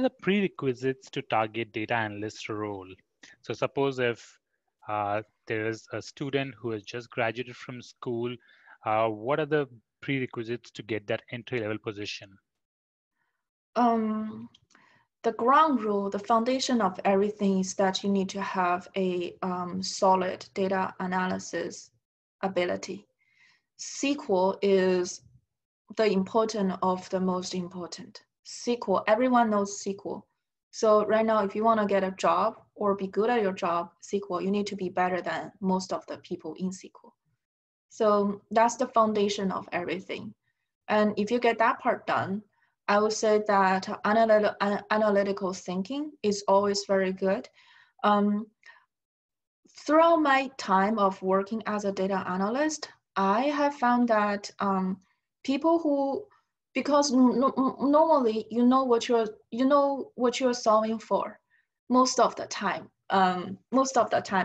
the prerequisites to target data analyst role? So suppose if there is a student who has just graduated from school, what are the prerequisites to get that entry-level position? The ground rule, the foundation of everything is that you need to have a solid data analysis ability. SQL is the important of the most important. SQL, everyone knows SQL. So right now, if you want to get a job or be good at your job, SQL, you need to be better than most of the people in SQL. So that's the foundation of everything. And if you get that part done, I would say that analytical thinking is always very good. Throughout my time of working as a data analyst, I have found that people who, because normally you know what you're solving for, most of the time.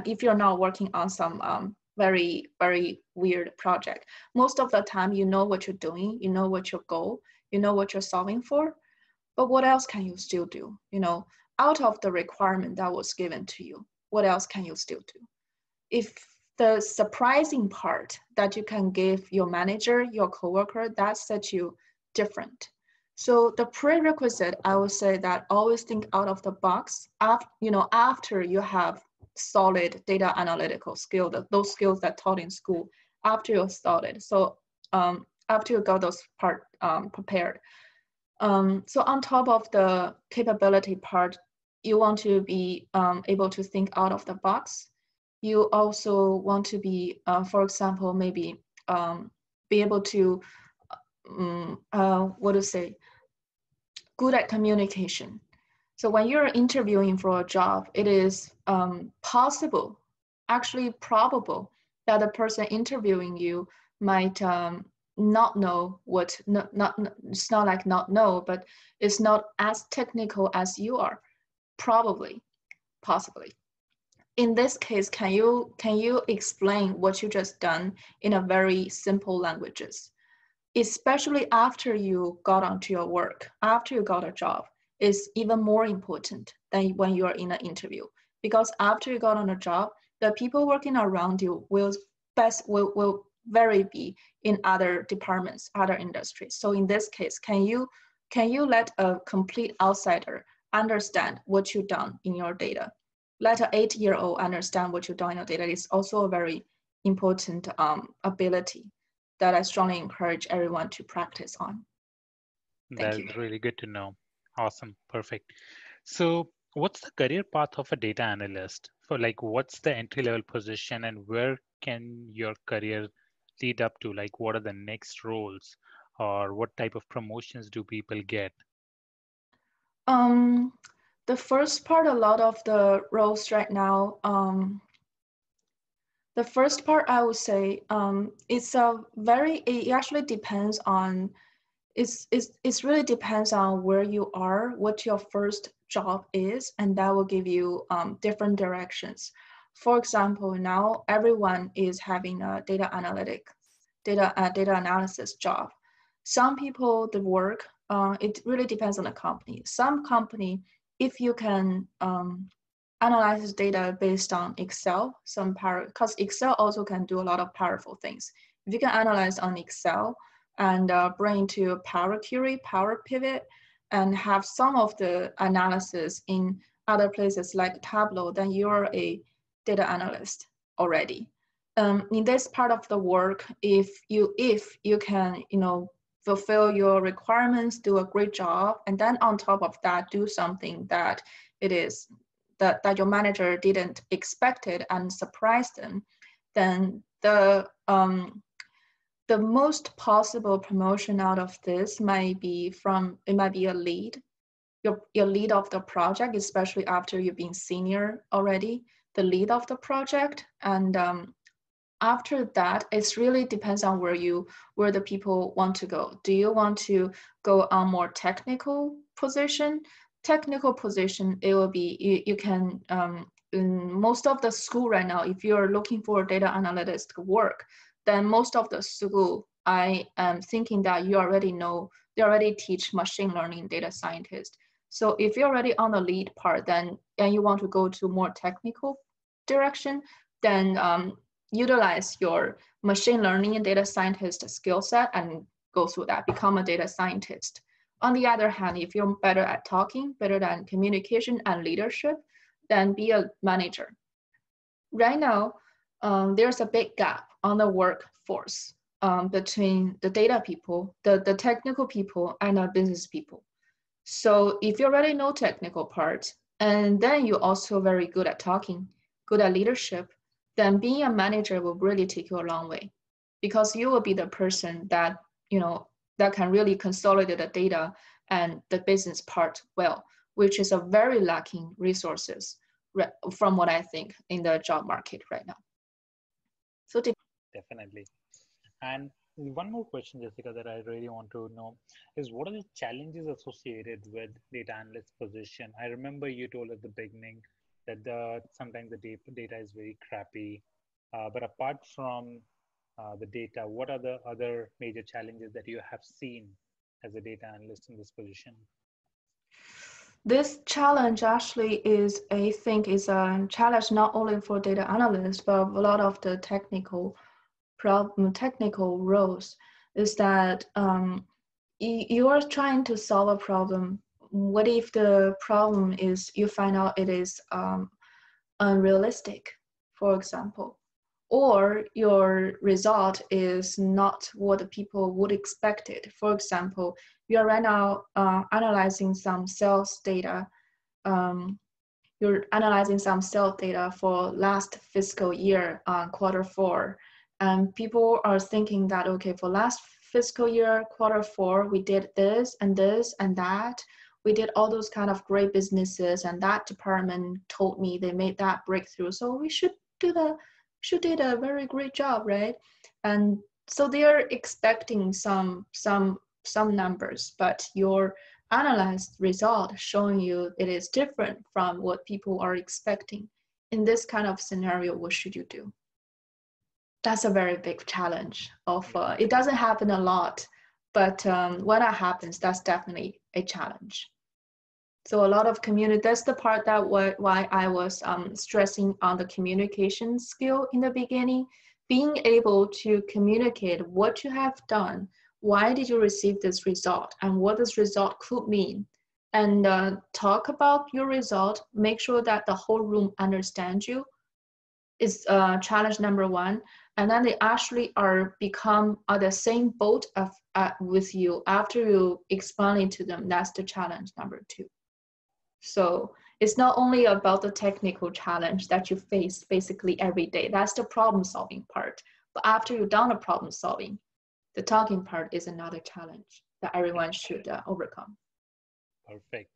If you're not working on some very weird project, most of the time you know what you're doing, you know what your goal, you know what you're solving for. But what else can you still do? Out of the requirement that was given to you, what else can you still do? If the surprising part that you can give your manager, your coworker, that sets you different. So the prerequisite, I would say that always think out of the box. After you have solid data analytical skill, those skills that taught in school, after you're solid. So after you got those part prepared. So on top of the capability part, you want to be able to think out of the box. You also want to be, for example, maybe be able to, good at communication. So when you're interviewing for a job, it is possible, actually probable, that the person interviewing you might not know what, it's not like not know, but it's not as technical as you are, probably, possibly. In this case, can you explain what you just done in a very simple languages? Especially after you got onto your work, after you got a job, is even more important than when you are in an interview. Because after you got on a job, the people working around you will very be in other departments, other industries. So in this case, can you let a complete outsider understand what you've done in your data? Let an 8-year-old understand what you've done in your data is also a very important ability that I strongly encourage everyone to practice on. Thank you. That's really good to know. Awesome. Perfect. So what's the career path of a data analyst? For what's the entry level position and where can your career lead up to? What are the next roles or what type of promotions do people get? The first part, a lot of the roles right now, the first part I would say, it actually depends on, it really depends on where you are, what your first job is, and that will give you different directions. For example, now everyone is having a data analysis job. Some people, the work, it really depends on the company. Some company, if you can analyze data based on Excel, because Excel also can do a lot of powerful things. If you can analyze on Excel and bring to Power Query, Power Pivot, and have some of the analysis in other places like Tableau, then you're a data analyst already. In this part of the work, if you can, fulfill your requirements, do a great job, and then on top of that, do something that that your manager didn't expect it and surprise them, then the most possible promotion out of this might be a lead, your lead of the project, especially after you've been senior already, the lead of the project. And after that, it really depends on where the people want to go. Do you want to go on more technical position? Technical position, it will be, you can, in most of the school right now, if you're looking for data analyst work, then most of the school, I am thinking that you already know, they already teach machine learning data scientist. So if you're already on the lead part, then and you want to go to more technical direction, then utilize your machine learning and data scientist skill set and go through that, become a data scientist. On the other hand, if you're better at talking, better than communication and leadership, then be a manager. Right now, there's a big gap on the workforce between the data people, the technical people, and the business people. So if you already know technical part, and then you're also very good at talking, good at leadership, then being a manager will really take you a long way, because you will be the person that, that can really consolidate the data and the business part well, which is a very lacking resources from what I think in the job market right now. So Definitely. And one more question, Jessica, that I really want to know is what are the challenges associated with data analyst position? I remember you told at the beginning that sometimes the data is very crappy. But apart from the data, what are the other major challenges that you have seen as a data analyst in this position? this challenge actually is, I think, is a challenge not only for data analysts, but a lot of the technical roles, is that you are trying to solve a problem. What if the problem is you find out it is unrealistic, for example, or your result is not what the people would expect it. For example, you are right now analyzing some sales data. You're analyzing some sales data for last fiscal year, Q4, and people are thinking that, okay, for last fiscal year, Q4, we did this and this and that. We did all those kind of great businesses, and that department told me they made that breakthrough. So we should did a very great job, right? And so they're expecting some numbers, but your analyzed result showing you it is different from what people are expecting. In this kind of scenario, what should you do? That's a very big challenge. It doesn't happen a lot, but when that happens, that's definitely a challenge. So a lot of community, that's the part that why I was stressing on the communication skill in the beginning, being able to communicate what you have done, why did you receive this result, and what this result could mean, and talk about your result, make sure that the whole room understands you, is challenge number one. And then they actually become on the same boat with you after you explain it to them. That's the challenge number two. So it's not only about the technical challenge that you face basically every day. That's the problem solving part. But after you've done the problem solving, the talking part is another challenge that everyone should overcome. Perfect.